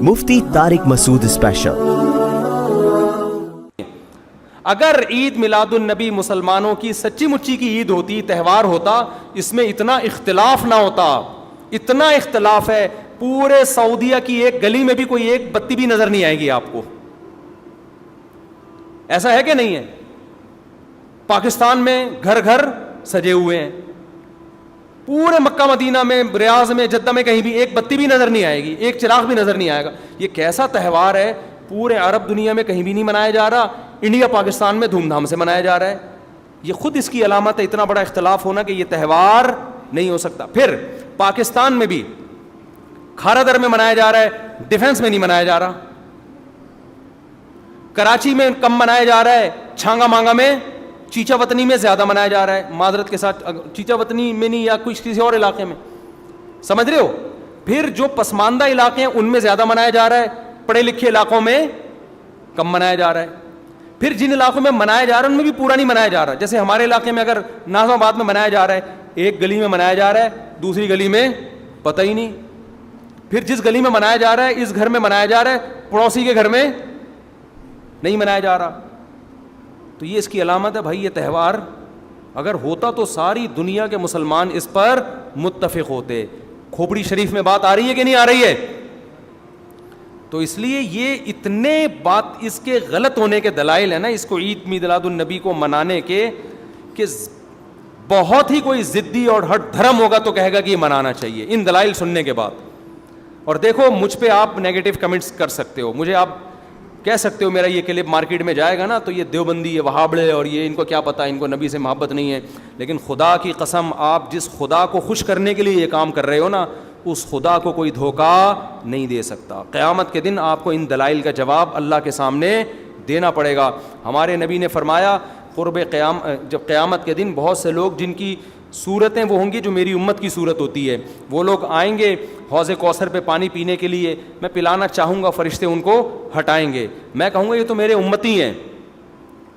مفتی طارق مسعود special. اگر عید میلاد النبی مسلمانوں کی سچی مچی کی عید ہوتی، تہوار ہوتا، اس میں اتنا اختلاف نہ ہوتا۔ اتنا اختلاف ہے، پورے سعودیہ کی ایک گلی میں بھی کوئی ایک بتی بھی نظر نہیں آئے گی آپ کو۔ ایسا ہے کہ نہیں ہے؟ پاکستان میں گھر گھر سجے ہوئے ہیں، پورے مکہ مدینہ میں، ریاض میں، جدہ میں کہیں بھی ایک بتی بھی نظر نہیں آئے گی، ایک چراغ بھی نظر نہیں آئے گا۔ یہ کیسا تہوار ہے؟ پورے عرب دنیا میں کہیں بھی نہیں منایا جا رہا، انڈیا پاکستان میں دھوم دھام سے منایا جا رہا ہے۔ یہ خود اس کی علامت ہے، اتنا بڑا اختلاف ہونا کہ یہ تہوار نہیں ہو سکتا۔ پھر پاکستان میں بھی کھارا در میں منایا جا رہا ہے، ڈیفنس میں نہیں منایا جا رہا۔ کراچی میں کم منایا جا رہا ہے، چھانگا مانگا میں، چیچا وطنی میں زیادہ منایا جا رہا ہے۔ معذرت کے ساتھ، چیچا وطنی میں نہیں، یا کسی اور علاقے میں، سمجھ رہے ہو؟ پھر جو پسماندہ علاقے ہیں ان میں زیادہ منایا جا رہا ہے، پڑھے لکھے علاقوں میں کم منایا جا رہا ہے۔ پھر جن علاقوں میں منایا جا رہا ہے ان میں بھی پورا نہیں منایا جا رہا۔ جیسے ہمارے علاقے میں اگر ناظم آباد میں منایا جا رہا ہے، ایک گلی میں منایا جا رہا ہے، دوسری گلی میں پتہ ہی نہیں۔ پھر جس گلی میں منایا جا رہا ہے، اس گھر میں منایا جا رہا ہے، پڑوسی کے گھر میں نہیں منایا جا رہا۔ تو یہ اس کی علامت ہے بھائی، یہ تہوار اگر ہوتا تو ساری دنیا کے مسلمان اس پر متفق ہوتے۔ کھوپڑی شریف میں بات آ رہی ہے کہ نہیں آ رہی ہے؟ تو اس لیے یہ اتنے بات اس کے غلط ہونے کے دلائل ہیں نا، اس کو عید میلاد النبی کو منانے کے، کہ بہت ہی کوئی ضدی اور ہٹ دھرم ہوگا تو کہے گا کہ یہ منانا چاہیے ان دلائل سننے کے بعد۔ اور دیکھو، مجھ پہ آپ نیگیٹو کمنٹس کر سکتے ہو، مجھے آپ کہہ سکتے ہو میرا یہ کلپ مارکیٹ میں جائے گا نا تو یہ دیوبندی، یہ وہابڑے، اور یہ ان کو کیا پتہ، ان کو نبی سے محبت نہیں ہے۔ لیکن خدا کی قسم، آپ جس خدا کو خوش کرنے کے لیے یہ کام کر رہے ہو نا، اس خدا کو کوئی دھوکہ نہیں دے سکتا۔ قیامت کے دن آپ کو ان دلائل کا جواب اللہ کے سامنے دینا پڑے گا۔ ہمارے نبی نے فرمایا، جب قیامت کے دن بہت سے لوگ جن کی صورتیں وہ ہوں گی جو میری امت کی صورت ہوتی ہے، وہ لوگ آئیں گے حوض کوثر پہ پانی پینے کے لیے، میں پلانا چاہوں گا، فرشتے ان کو ہٹائیں گے، میں کہوں گا یہ تو میرے امتی ہیں۔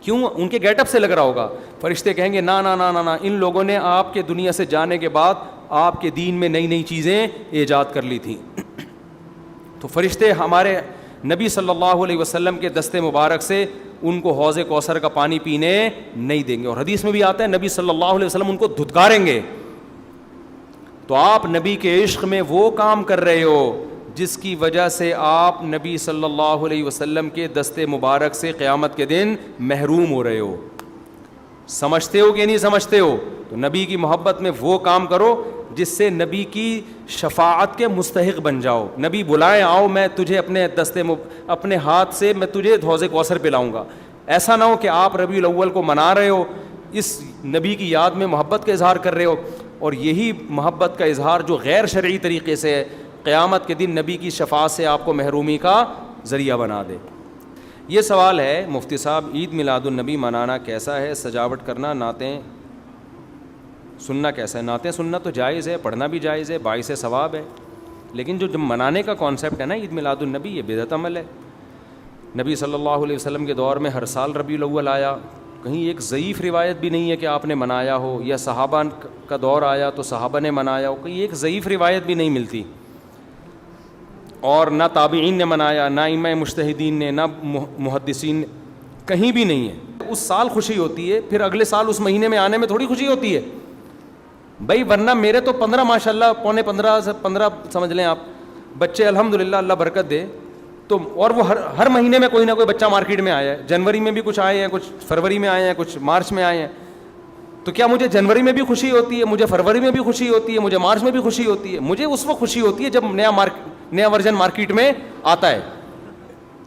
کیوں؟ ان کے گیٹ اپ سے لگ رہا ہوگا۔ فرشتے کہیں گے نا نا نا نا نا، ان لوگوں نے آپ کے دنیا سے جانے کے بعد آپ کے دین میں نئی نئی چیزیں ایجاد کر لی تھیں۔ تو فرشتے ہمارے نبی صلی اللہ علیہ وسلم کے دستے مبارک سے ان کو حوض کوثر کا پانی پینے نہیں دیں گے، اور حدیث میں بھی آتا ہے نبی صلی اللہ علیہ وسلم ان کو دھتکاریں گے۔ تو آپ نبی کے عشق میں وہ کام کر رہے ہو جس کی وجہ سے آپ نبی صلی اللہ علیہ وسلم کے دستے مبارک سے قیامت کے دن محروم ہو رہے ہو۔ سمجھتے ہو کہ نہیں سمجھتے ہو؟ تو نبی کی محبت میں وہ کام کرو جس سے نبی کی شفاعت کے مستحق بن جاؤ۔ نبی بلائیں، آؤ میں تجھے اپنے ہاتھ سے میں تجھے حوض کوثر پلاؤں گا۔ ایسا نہ ہو کہ آپ ربیع الاول کو منا رہے ہو، اس نبی کی یاد میں محبت کا اظہار کر رہے ہو، اور یہی محبت کا اظہار جو غیر شرعی طریقے سے ہے، قیامت کے دن نبی کی شفاعت سے آپ کو محرومی کا ذریعہ بنا دے۔ یہ سوال ہے مفتی صاحب، عید میلاد النبی منانا کیسا ہے؟ سجاوٹ کرنا، نعتیں سننا کیسا ہے؟ نعتیں سننا تو جائز ہے، پڑھنا بھی جائز ہے، باعث ثواب ہے، لیکن جو منانے کا کانسیپٹ ہے نا عید میلاد النبی، یہ بدعت عمل ہے۔ نبی صلی اللہ علیہ وسلم کے دور میں ہر سال ربیع الاول آیا، کہیں ایک ضعیف روایت بھی نہیں ہے کہ آپ نے منایا ہو، یا صحابہ کا دور آیا تو صحابہ نے منایا ہو، کہیں ایک ضعیف روایت بھی نہیں ملتی۔ اور نہ تابعین نے منایا، نہ ائمہ مجتہدین نے، نہ محدثین نے، کہیں بھی نہیں ہے۔ اس سال خوشی ہوتی ہے، پھر اگلے سال اس مہینے میں آنے میں تھوڑی خوشی ہوتی ہے بھائی، ورنہ میرے تو 15 ماشاءاللہ، پونے 15 سے 15 سمجھ لیں آپ، بچے الحمدللہ، اللہ برکت دے، تو اور وہ ہر مہینے میں کوئی نہ کوئی بچہ مارکیٹ میں آیا ہے۔ جنوری میں بھی کچھ آئے ہیں، کچھ فروری میں آئے ہیں، کچھ مارچ میں آئے ہیں۔ تو کیا مجھے جنوری میں بھی خوشی ہوتی ہے، مجھے فروری میں بھی خوشی ہوتی ہے، مجھے مارچ میں بھی خوشی ہوتی ہے؟ مجھے اس وقت خوشی ہوتی ہے جب نیا ورژن مارکیٹ میں آتا ہے،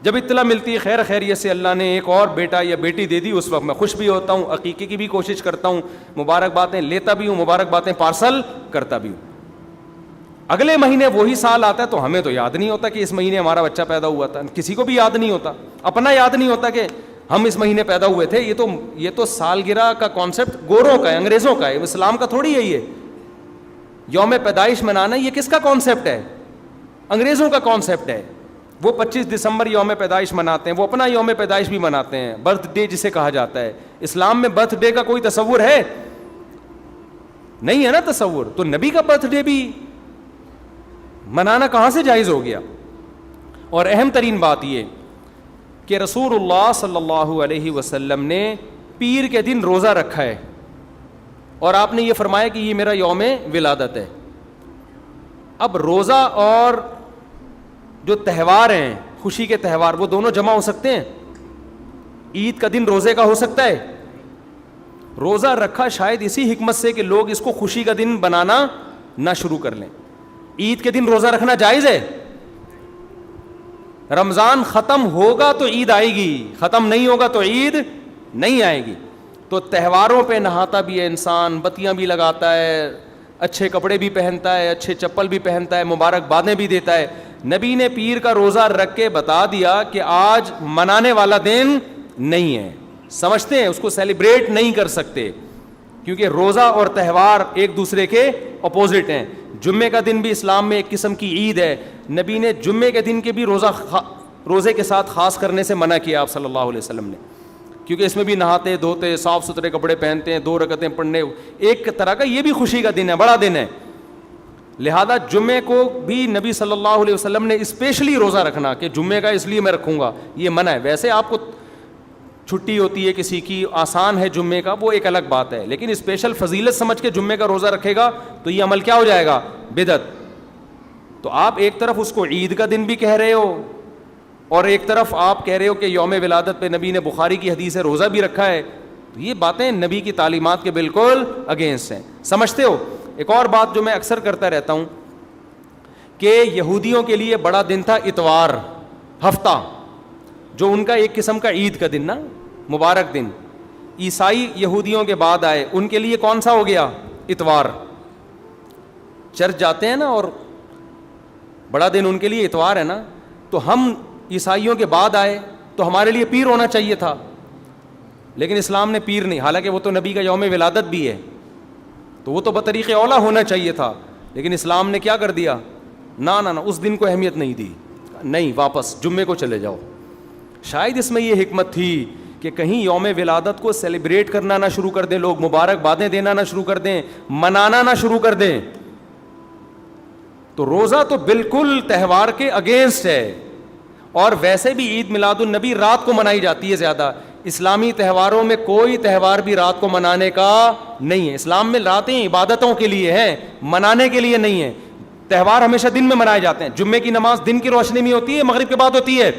جب اطلاع ملتی ہے خیر خیریت سے اللہ نے ایک اور بیٹا یا بیٹی دے دی، اس وقت میں خوش بھی ہوتا ہوں، عقیقے کی بھی کوشش کرتا ہوں، مبارک باتیں لیتا بھی ہوں، مبارک باتیں پارسل کرتا بھی ہوں۔ اگلے مہینے وہی سال آتا ہے تو ہمیں تو یاد نہیں ہوتا کہ اس مہینے ہمارا بچہ پیدا ہوا تھا، کسی کو بھی یاد نہیں ہوتا، اپنا یاد نہیں ہوتا کہ ہم اس مہینے پیدا ہوئے تھے۔ یہ تو سالگرہ کا کانسیپٹ گوروں کا ہے، انگریزوں کا ہے، اسلام کا تھوڑی ہے۔ یہ یوم پیدائش منانا یہ کس کا کانسیپٹ ہے؟ انگریزوں کا کانسیپٹ ہے۔ وہ 25 دسمبر یوم پیدائش مناتے ہیں، وہ اپنا یوم پیدائش بھی مناتے ہیں، برتھ ڈے جسے کہا جاتا ہے۔ اسلام میں برتھ ڈے کا کوئی تصور ہے؟ نہیں ہے نا تصور۔ تو نبی کا برتھ ڈے بھی منانا کہاں سے جائز ہو گیا؟ اور اہم ترین بات یہ کہ رسول اللہ صلی اللہ علیہ وسلم نے پیر کے دن روزہ رکھا ہے اور آپ نے یہ فرمایا کہ یہ میرا یوم ولادت ہے. اب روزہ اور جو تہوار ہیں خوشی کے تہوار وہ دونوں جمع ہو سکتے ہیں؟ عید کا دن روزے کا ہو سکتا ہے؟ روزہ رکھا شاید اسی حکمت سے کہ لوگ اس کو خوشی کا دن بنانا نہ شروع کر لیں. عید کے دن روزہ رکھنا جائز ہے؟ رمضان ختم ہوگا تو عید آئے گی, ختم نہیں ہوگا تو عید نہیں آئے گی. تو تہواروں پہ نہاتا بھی ہے انسان, بتیاں بھی لگاتا ہے, اچھے کپڑے بھی پہنتا ہے, اچھے چپل بھی پہنتا ہے, مبارکبادیں بھی دیتا ہے. نبی نے پیر کا روزہ رکھ کے بتا دیا کہ آج منانے والا دن نہیں ہے, سمجھتے ہیں, اس کو سیلیبریٹ نہیں کر سکتے کیونکہ روزہ اور تہوار ایک دوسرے کے اپوزٹ ہیں. جمعے کا دن بھی اسلام میں ایک قسم کی عید ہے. نبی نے جمعے کے دن کے بھی روزے کے ساتھ خاص کرنے سے منع کیا آپ صلی اللہ علیہ وسلم نے, کیونکہ اس میں بھی نہاتے دھوتے صاف ستھرے کپڑے پہنتے ہیں, 2 رکعتیں پڑھنے, ایک طرح کا یہ بھی خوشی کا دن ہے, بڑا دن ہے. لہذا جمعے کو بھی نبی صلی اللہ علیہ وسلم نے اسپیشلی روزہ رکھنا کہ جمعے کا اس لیے میں رکھوں گا, یہ منع ہے. ویسے آپ کو چھٹی ہوتی ہے کسی کی, آسان ہے جمعے کا, وہ ایک الگ بات ہے, لیکن اسپیشل فضیلت سمجھ کے جمعے کا روزہ رکھے گا تو یہ عمل کیا ہو جائے گا؟ بدعت. تو آپ ایک طرف اس کو عید کا دن بھی کہہ رہے ہو اور ایک طرف آپ کہہ رہے ہو کہ یوم ولادت پہ نبی نے بخاری کی حدیث ہے روزہ بھی رکھا ہے. تو یہ باتیں نبی کی تعلیمات کے بالکل اگینسٹ ہیں, سمجھتے ہو. ایک اور بات جو میں اکثر کرتا رہتا ہوں کہ یہودیوں کے لیے بڑا دن تھا اتوار, ہفتہ, جو ان کا ایک قسم کا عید کا دن نا, مبارک دن. عیسائی یہودیوں کے بعد آئے, ان کے لیے کون سا ہو گیا؟ اتوار. چرچ جاتے ہیں نا اور بڑا دن ان کے لیے اتوار ہے نا, تو ہم عیسائیوں کے بعد آئے تو ہمارے لیے پیر ہونا چاہیے تھا, لیکن اسلام نے پیر نہیں, حالانکہ وہ تو نبی کا یوم ولادت بھی ہے تو وہ تو بطریق اولا ہونا چاہیے تھا, لیکن اسلام نے کیا کر دیا؟ نہ اس دن کو اہمیت نہیں دی, نہیں, واپس جمعے کو چلے جاؤ. شاید اس میں یہ حکمت تھی کہ کہیں یوم ولادت کو سیلیبریٹ کرنا نہ شروع کر دیں لوگ, مبارکبادیں دینا نہ شروع کر دیں, منانا نہ شروع کر دیں. تو روزہ تو بالکل تہوار کے اگینسٹ ہے, اور ویسے بھی عید میلاد النبی رات کو منائی جاتی ہے زیادہ. اسلامی تہواروں میں کوئی تہوار بھی رات کو منانے کا نہیں ہے. اسلام میں راتیں عبادتوں کے لیے ہیں, منانے کے لیے نہیں ہے. تہوار ہمیشہ دن میں منائے جاتے ہیں. جمعے کی نماز دن کی روشنی میں ہوتی ہے, مغرب کے بعد ہوتی ہے.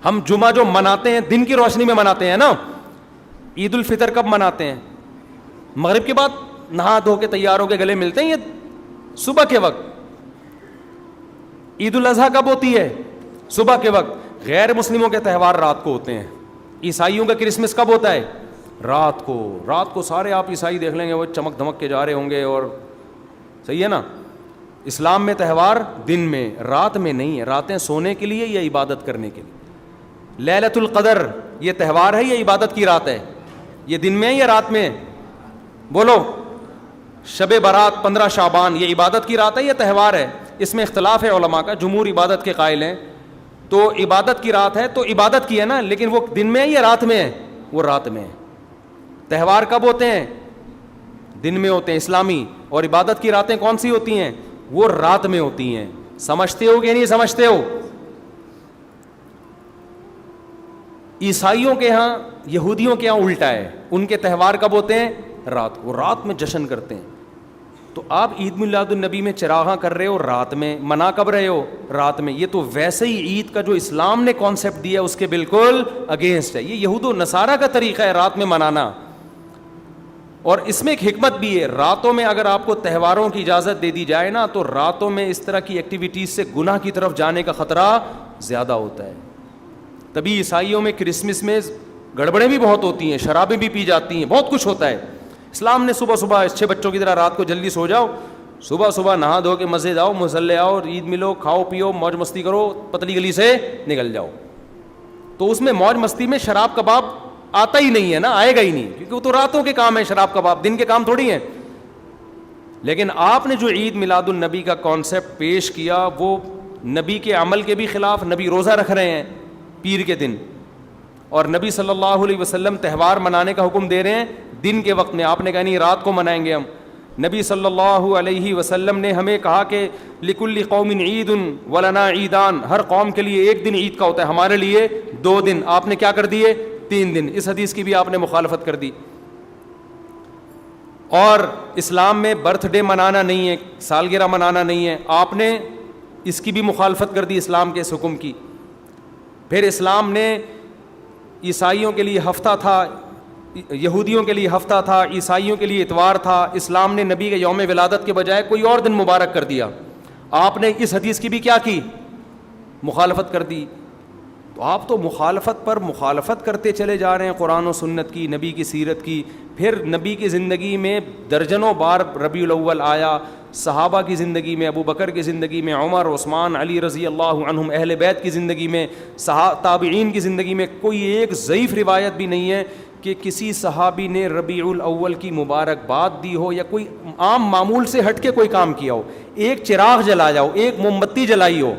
ہم جمعہ جو مناتے ہیں دن کی روشنی میں مناتے ہیں نا. عید الفطر کب مناتے ہیں؟ مغرب کے بعد نہا دھو کے تیار ہو کے گلے ملتے ہیں, یہ صبح کے وقت. عید الاضحیٰ کب ہوتی ہے؟ صبح کے وقت. غیر مسلموں کے تہوار رات کو ہوتے ہیں. عیسائیوں کا کرسمس کب ہوتا ہے؟ رات کو. رات کو سارے آپ عیسائی دیکھ لیں گے وہ چمک دھمک کے جا رہے ہوں گے, اور صحیح ہے نا. اسلام میں تہوار دن میں, رات میں نہیں ہے. راتیں سونے کے لیے یا عبادت کرنے کے لیے. لیلۃ القدر یہ تہوار ہے یا عبادت کی رات ہے؟ یہ دن میں ہے یا رات میں؟ بولو. شب برات 15 شعبان یہ عبادت کی رات ہے یا تہوار ہے؟ اس میں اختلاف ہے علماء کا. جمہور عبادت کے قائل ہیں, تو عبادت کی رات ہے تو عبادت کی ہے نا, لیکن وہ دن میں ہے یا رات میں ہے؟ وہ رات میں ہے. تہوار کب ہوتے ہیں؟ دن میں ہوتے ہیں اسلامی, اور عبادت کی راتیں کون سی ہوتی ہیں؟ وہ رات میں ہوتی ہیں. سمجھتے ہو کہ نہیں سمجھتے ہو؟ عیسائیوں کے ہاں, یہودیوں کے ہاں الٹا ہے. ان کے تہوار کب ہوتے ہیں؟ رات کو. رات میں جشن کرتے ہیں. تو آپ عید میلاد النبی میں چراغاں کر رہے ہو رات میں, منا کب رہے ہو؟ رات میں. یہ تو ویسے ہی عید کا جو اسلام نے کانسیپٹ دیا اس کے بالکل اگینسٹ ہے. یہ یہود و نصارہ کا طریقہ ہے رات میں منانا. اور اس میں ایک حکمت بھی ہے, راتوں میں اگر آپ کو تہواروں کی اجازت دے دی جائے نا, تو راتوں میں اس طرح کی ایکٹیویٹیز سے گناہ کی طرف جانے کا خطرہ زیادہ ہوتا ہے. تبھی عیسائیوں میں کرسمس میں گڑبڑیں بھی بہت ہوتی ہیں, شرابیں بھی پی جاتی ہیں, بہت کچھ ہوتا ہے. اسلام نے صبح صبح اچھے بچوں کی طرح رات کو جلدی سو جاؤ, صبح صبح نہا دھو کے مسجد آؤ, مصلی آؤ, عید ملو, کھاؤ پیو, موج مستی کرو, پتلی گلی سے نکل جاؤ. تو اس میں موج مستی میں شراب کباب آتا ہی نہیں ہے نا, آئے گا ہی نہیں, کیونکہ وہ تو راتوں کے کام ہے شراب کباب, دن کے کام تھوڑی ہیں. لیکن آپ نے جو عید میلاد النبی کا کانسیپٹ پیش کیا وہ نبی کے عمل کے بھی خلاف. نبی روزہ رکھ رہے ہیں پیر کے دن, اور نبی صلی اللہ علیہ وسلم تہوار منانے کا حکم دے رہے ہیں دن کے وقت میں. آپ نے کہا نہیں رات کو منائیں گے ہم. نبی صلی اللہ علیہ وسلم نے ہمیں کہا کہ لکل قوم عید ولنا عیدان، ہر قوم کے لیے ایک دن عید کا ہوتا ہے، ہمارے لیے 2 دن، آپ نے کیا کر دیے 3 دن. اس حدیث کی بھی آپ نے مخالفت کر دی. اور اسلام میں برتھ ڈے منانا نہیں ہے، سالگرہ منانا نہیں ہے، آپ نے اس کی بھی مخالفت کر دی اسلام کے اس حکم کی. پھر اسلام نے عیسائیوں کے لیے ہفتہ تھا، یہودیوں کے لیے ہفتہ تھا، عیسائیوں کے لیے اتوار تھا، اسلام نے نبی کے یوم ولادت کے بجائے کوئی اور دن مبارک کر دیا. آپ نے اس حدیث کی بھی کیا کی؟ مخالفت کر دی. تو آپ تو مخالفت پر مخالفت کرتے چلے جا رہے ہیں قرآن و سنت کی، نبی کی سیرت کی. پھر نبی کی زندگی میں درجنوں بار ربیع الاول آیا، صحابہ کی زندگی میں، ابو بکر کی زندگی میں، عمر، عثمان، علی رضی اللہ عنہم، اہل بیت کی زندگی میں، تابعین کی زندگی میں کوئی ایک ضعیف روایت بھی نہیں ہے کہ کسی صحابی نے ربیع الاول کی مبارکباد دی ہو یا کوئی عام معمول سے ہٹ کے کوئی کام کیا ہو. ایک چراغ جلایا ہو، ایک موم بتی جلائی ہو،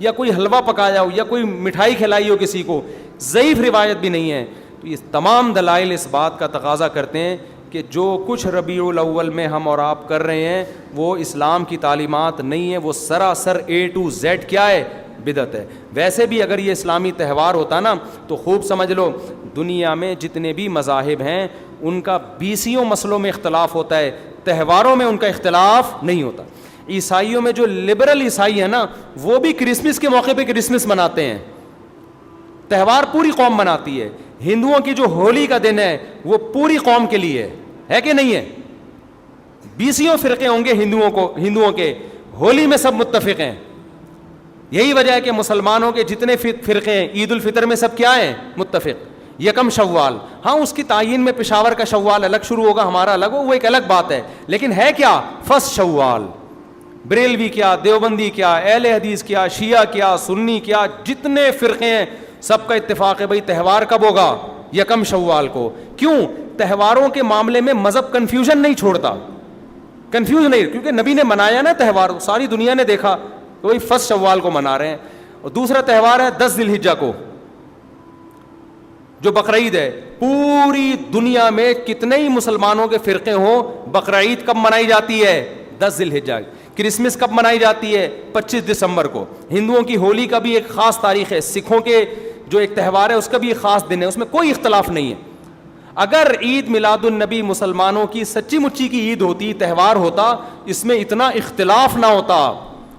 یا کوئی حلوہ پکایا ہو، یا کوئی مٹھائی کھلائی ہو کسی کو، ضعیف روایت بھی نہیں ہے. تو یہ تمام دلائل اس بات کا تقاضا کرتے ہیں کہ جو کچھ ربیع الاول میں ہم اور آپ کر رہے ہیں وہ اسلام کی تعلیمات نہیں ہے، وہ سراسر A to Z کیا ہے؟ بدعت ہے. ویسے بھی اگر یہ اسلامی تہوار ہوتا نا تو خوب سمجھ لو دنیا میں جتنے بھی مذاہب ہیں ان کا 20 مسئلوں میں اختلاف ہوتا ہے، تہواروں میں ان کا اختلاف نہیں ہوتا. عیسائیوں میں جو لبرل عیسائی ہیں نا وہ بھی کرسمس کے موقع پہ کرسمس مناتے ہیں، تہوار پوری قوم مناتی ہے. ہندوؤں کی جو ہولی کا دن ہے وہ پوری قوم کے لیے ہے کہ نہیں ہے؟ 20 فرقے ہوں گے ہندوؤں کے، ہولی میں سب متفق ہیں. یہی وجہ ہے کہ مسلمانوں کے جتنے فرقے ہیں عید الفطر میں سب کیا ہیں؟ متفق. یکم شوال، ہاں اس کی تعین میں پشاور کا شوال الگ شروع ہوگا، ہمارا الگ ہو، وہ ایک الگ بات ہے، لیکن ہے کیا؟ فرسٹ شوال. بریلوی کیا، دیوبندی کیا، اہل حدیث کیا، شیعہ کیا، سنی کیا، جتنے فرقے ہیں سب کا اتفاق ہے بھائی تہوار کب ہوگا؟ یکم شوال کو. کیوں؟ تہواروں کے معاملے میں مذہب کنفیوژن نہیں چھوڑتا، کنفیوز نہیں، کیونکہ نبی نے منایا نا تہوار، ساری دنیا نے دیکھا تو وہی فرسٹ شوال کو منا رہے ہیں. اور دوسرا تہوار ہے 10 ذی الحجہ کو جو بقرعید ہے. پوری دنیا میں کتنے ہی مسلمانوں کے فرقے ہوں، بقرعید کب منائی جاتی ہے؟ 10 ذی الحجہ. کرسمس کب منائی جاتی ہے؟ 25 دسمبر کو. ہندوؤں کی ہولی کا بھی ایک خاص تاریخ ہے، سکھوں کے جو ایک تہوار ہے اس کا بھی ایک خاص دن ہے، اس میں کوئی اختلاف نہیں ہے. اگر عید میلاد النبی مسلمانوں کی سچی مچی کی عید ہوتی، تہوار ہوتا، اس میں اتنا اختلاف نہ ہوتا.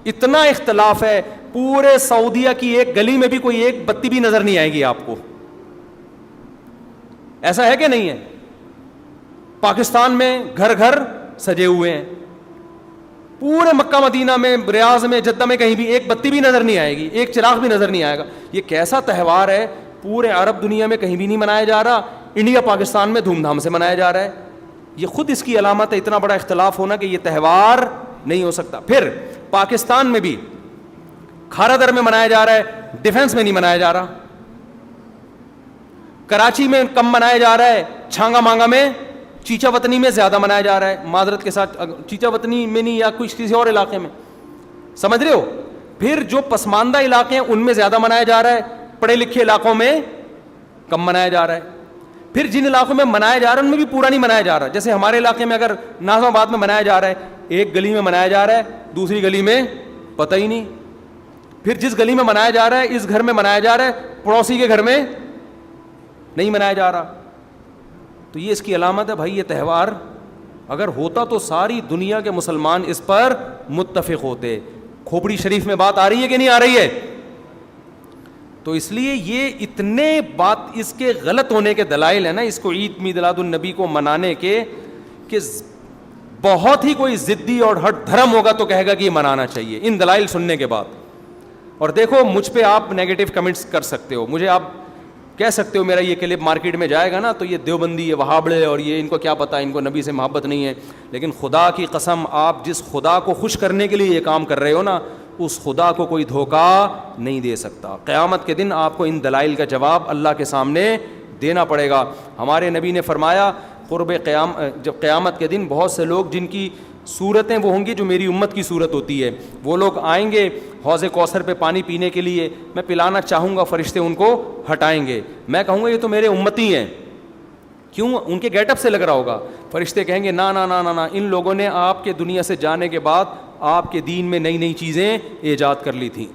اتنا اختلاف ہے پورے سعودیہ کی ایک گلی میں بھی کوئی ایک بتی بھی نظر نہیں آئے گی آپ کو. ایسا ہے کہ نہیں ہے؟ پاکستان میں گھر گھر سجے ہوئے ہیں، پورے مکہ مدینہ میں، ریاض میں، جدہ میں کہیں بھی ایک بتی بھی نظر نہیں آئے گی، ایک چراغ بھی نظر نہیں آئے گا. یہ کیسا تہوار ہے؟ پورے عرب دنیا میں کہیں بھی نہیں منایا جا رہا، انڈیا پاکستان میں دھوم دھام سے منایا جا رہا ہے. یہ خود اس کی علامت ہے، اتنا بڑا اختلاف ہونا کہ یہ تہوار نہیں ہو سکتا. پھر پاکستان میں بھی کھارا در میں منایا جا رہا ہے، ڈیفنس میں نہیں منایا جا رہا. کراچی میں کم منایا جا رہا ہے، چھانگا مانگا میں، چیچا وطنی میں زیادہ منایا جا رہا ہے. معذرت کے ساتھ چیچا وطنی میں نہیں، یا کسی اور علاقے میں، سمجھ رہے ہو؟ پھر جو پسماندہ علاقے ہیں ان میں زیادہ منایا جا رہا ہے، پڑھے لکھے علاقوں میں کم منایا جا رہا ہے. پھر جن علاقوں میں منایا جا رہا ہے ان میں بھی پورا نہیں منایا جا رہا. جیسے ہمارے علاقے میں اگر ناظم آباد میں منایا جا رہا ہے، ایک گلی میں منایا جا رہا ہے، دوسری گلی میں پتہ ہی نہیں. پھر جس گلی میں منایا جا رہا ہے، اس گھر میں منایا جا رہا ہے، پڑوسی کے گھر میں نہیں منایا جا رہا. تو یہ اس کی علامت ہے بھائی. یہ تہوار اگر ہوتا تو ساری دنیا کے مسلمان اس پر متفق ہوتے. کھوپڑی شریف میں بات آ رہی ہے کہ نہیں آ رہی ہے؟ تو اس لیے یہ اتنے بات اس کے غلط ہونے کے دلائل ہیں نا اس کو عید میلاد النبی کو منانے کے، کہ بہت ہی کوئی ضدی اور ہٹ دھرم ہوگا تو کہے گا کہ یہ منانا چاہیے ان دلائل سننے کے بعد. اور دیکھو مجھ پہ آپ نیگیٹو کمنٹس کر سکتے ہو، مجھے آپ کہہ سکتے ہو میرا یہ کلپ مارکیٹ میں جائے گا نا تو یہ دیوبندی، یہ وہابڑے، اور یہ ان کو کیا پتہ، ان کو نبی سے محبت نہیں ہے. لیکن خدا کی قسم آپ جس خدا کو خوش کرنے کے لیے یہ کام کر رہے ہو نا اس خدا کو کوئی دھوکہ نہیں دے سکتا. قیامت کے دن آپ کو ان دلائل کا جواب اللہ کے سامنے دینا پڑے گا. ہمارے نبی نے فرمایا جب قیامت کے دن بہت سے لوگ جن کی صورتیں وہ ہوں گی جو میری امت کی صورت ہوتی ہے، وہ لوگ آئیں گے حوض کوثر پہ پانی پینے کے لیے، میں پلانا چاہوں گا، فرشتے ان کو ہٹائیں گے. میں کہوں گا یہ تو میرے امتی ہیں، کیوں؟ ان کے گیٹ اپ سے لگ رہا ہوگا. فرشتے کہیں گے نا نا نا نا نا, ان لوگوں نے آپ کے دنیا سے جانے کے بعد آپ کے دین میں نئی نئی چیزیں ایجاد کر لی تھیں.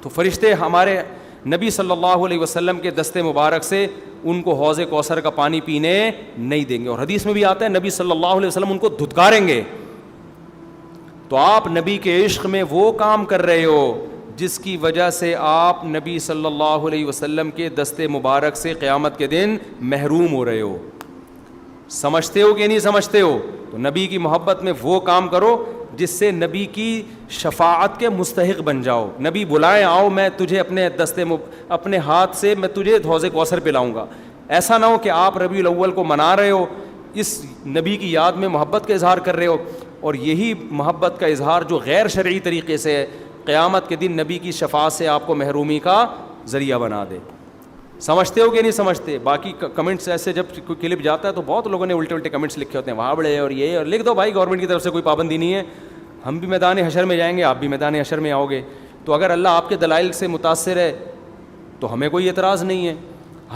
تو فرشتے ہمارے نبی صلی اللہ علیہ وسلم کے دستے مبارک سے ان کو حوض کوثر کا پانی پینے نہیں دیں گے. اور حدیث میں بھی آتا ہے نبی صلی اللہ علیہ وسلم ان کو دھتکاریں گے. تو آپ نبی کے عشق میں وہ کام کر رہے ہو جس کی وجہ سے آپ نبی صلی اللہ علیہ وسلم کے دستے مبارک سے قیامت کے دن محروم ہو رہے ہو. سمجھتے ہو کہ نہیں سمجھتے ہو؟ تو نبی کی محبت میں وہ کام کرو جس سے نبی کی شفاعت کے مستحق بن جاؤ. نبی بلائیں آؤ, میں تجھے اپنے ہاتھ سے میں تجھے حوض کوثر پلاؤں گا. ایسا نہ ہو کہ آپ ربیع الاول کو منا رہے ہو, اس نبی کی یاد میں محبت کا اظہار کر رہے ہو, اور یہی محبت کا اظہار جو غیر شرعی طریقے سے ہے قیامت کے دن نبی کی شفاعت سے آپ کو محرومی کا ذریعہ بنا دے. سمجھتے ہو کہ نہیں سمجھتے؟ باقی کمنٹس ایسے جب کوئی کلپ جاتا ہے تو بہت لوگوں نے الٹے کمنٹس لکھے ہوتے ہیں, وہاں بڑے اور یہ, اور لکھ دو بھائی گورنمنٹ کی طرف سے کوئی پابندی نہیں ہے, ہم بھی میدان حشر میں جائیں گے, آپ بھی میدان حشر میں آؤ گے. تو اگر اللہ آپ کے دلائل سے متاثر ہے تو ہمیں کوئی اعتراض نہیں ہے.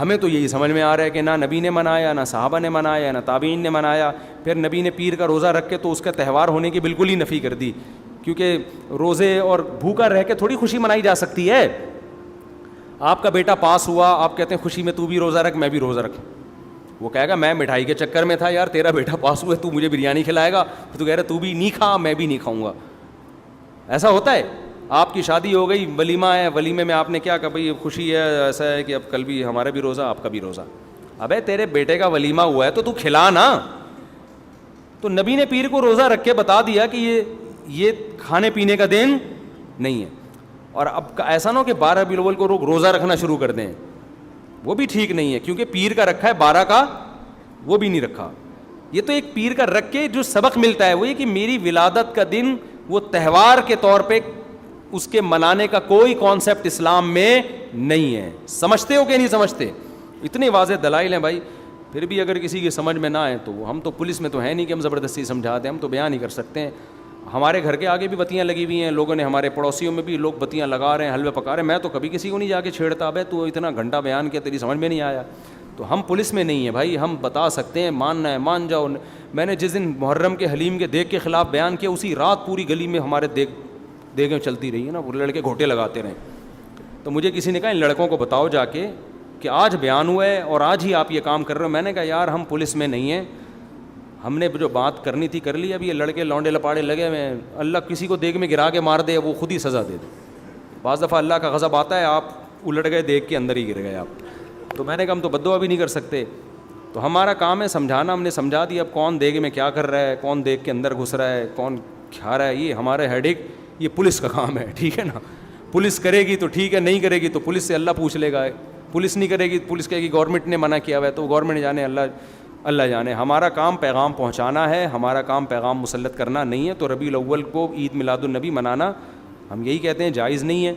ہمیں تو یہی سمجھ میں آ رہا ہے کہ نہ نبی نے منایا, نہ صحابہ نے منایا, نہ تابعین نے منایا. پھر نبی نے پیر کا روزہ رکھ کے تو اس کا تہوار ہونے کی بالکل ہی نفی کر دی, کیونکہ روزے اور بھوکا رہ کے تھوڑی خوشی منائی جا سکتی ہے. آپ کا بیٹا پاس ہوا, آپ کہتے ہیں خوشی میں تو بھی روزہ رکھ, میں بھی روزہ رکھ. وہ کہے گا میں مٹھائی کے چکر میں تھا یار, تیرا بیٹا پاس ہوا ہے, تو مجھے بریانی کھلائے گا, تو کہہ رہا تو بھی نہیں کھا, میں بھی نہیں کھاؤں گا. ایسا ہوتا ہے. آپ کی شادی ہو گئی, ولیمہ ہے, ولیمے میں آپ نے کیا کہا بھائی خوشی ہے, ایسا ہے کہ اب کل بھی ہمارا بھی روزہ, آپ کا بھی روزہ. ابے تیرے بیٹے کا ولیمہ ہوا ہے تو کھلا نا. تو نبی نے پیر کو روزہ رکھ کے بتا دیا کہ یہ کھانے پینے کا دن نہیں ہے. اور اب ایسا نہ ہو کہ 12 ربیع الاول کو روزہ رکھنا شروع کر دیں, وہ بھی ٹھیک نہیں ہے, کیونکہ پیر کا رکھا ہے, 12 کا وہ بھی نہیں رکھا. یہ تو ایک پیر کا رکھ کے جو سبق ملتا ہے وہ یہ کہ میری ولادت کا دن وہ تہوار کے طور پہ اس کے منانے کا کوئی کانسیپٹ اسلام میں نہیں ہے. سمجھتے ہو کہ نہیں سمجھتے؟ اتنے واضح دلائل ہیں بھائی. پھر بھی اگر کسی کی سمجھ میں نہ آئے تو ہم تو پولیس میں تو ہے نہیں کہ ہم زبردستی سمجھا دیں, ہم تو بیان نہیں کر سکتے ہیں. ہمارے گھر کے آگے بھی بتیاں لگی ہوئی ہیں, لوگوں نے, ہمارے پڑوسیوں میں بھی لوگ بتیاں لگا رہے ہیں, حلوے پکا رہے ہیں. میں تو کبھی کسی کو نہیں جا کے چھیڑتا, بھائی تو اتنا گھنٹہ بیان کیا, تیری سمجھ میں نہیں آیا. تو ہم پولیس میں نہیں ہیں بھائی, ہم بتا سکتے ہیں, ماننا ہے مان جاؤ. میں نے جس دن محرم کے حلیم کے دیگ کے خلاف بیان کیا, اسی رات پوری گلی میں ہمارے دیگیں چلتی رہی ہیں نا, وہ لڑکے گھوٹے لگاتے رہے. تو مجھے کسی نے کہا ان لڑکوں کو بتاؤ جا کے کہ آج بیان ہوا ہے اور آج ہی آپ یہ کام کر رہے ہو. میں نے کہا یار ہم پولیس میں نہیں ہیں, ہم نے جو بات کرنی تھی کر لی. اب یہ لڑکے لونڈے لپاڑے لگے ہوئے ہیں, اللہ کسی کو دیگ میں گرا کے مار دے, وہ خود ہی سزا دے دے. بعض دفعہ اللہ کا غضب آتا ہے, آپ الٹ گئے دیگ کے اندر ہی گر گئے آپ. تو میں نے کہا ہم تو بددعا بھی نہیں کر سکتے, تو ہمارا کام ہے سمجھانا. ہم نے سمجھا دیا. اب کون دیگ میں کیا کر رہا ہے, کون دیگ کے اندر گھس رہا ہے, کون کھا رہا ہے, یہ ہمارے ہیڈ ایک, یہ پولیس کا کام ہے, ٹھیک ہے نا. پولیس کرے گی تو ٹھیک ہے, نہیں کرے گی تو پولیس سے اللہ پوچھ لے گا. پولیس نہیں کرے گی, پولیس کہے گی گورنمنٹ نے منع کیا ہوا ہے, تو گورنمنٹ جانے, اللہ جانے. ہمارا کام پیغام پہنچانا ہے, ہمارا کام پیغام مسلط کرنا نہیں ہے. تو ربیع الاول کو عید میلاد النبی منانا ہم یہی کہتے ہیں جائز نہیں ہے.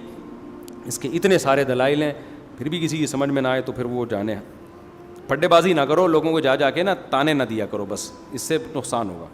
اس کے اتنے سارے دلائل ہیں, پھر بھی کسی کی سمجھ میں نہ آئے تو پھر وہ جانے. پھڈے بازی نہ کرو, لوگوں کو جا کے نا تانے نہ دیا کرو, بس اس سے نقصان ہوگا.